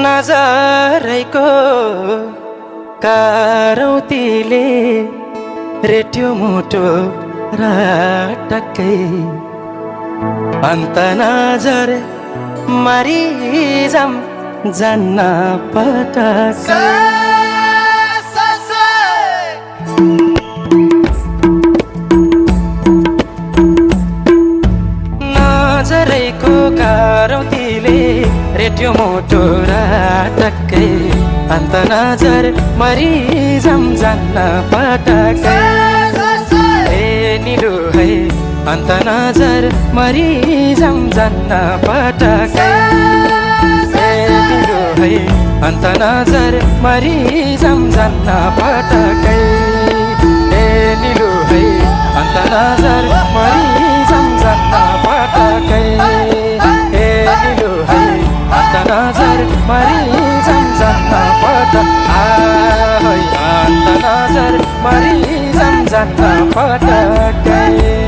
नजरैको कारौतीले रेट्यो मुटो राटक्कै अन्त नजर मरिजाम जान्न पटक्कै नजरैको कारौतीले रेट्यो मुटो राटक्कै अन्त नजर मरिजाम जान्न पटक्कै ए निलो है अन्त नजर मरिजाम जान्न पटक्कै ए निलो है अन्त नजर मरिजाम जान्न पटक्कै ए निलो है अन्त नजर मरिजाम जान्न पटक्कै ए निलो है अन्त नजर मरिजाम जान्न पटक्कै अन्त नजर मरिजाम जान्न पटक्कै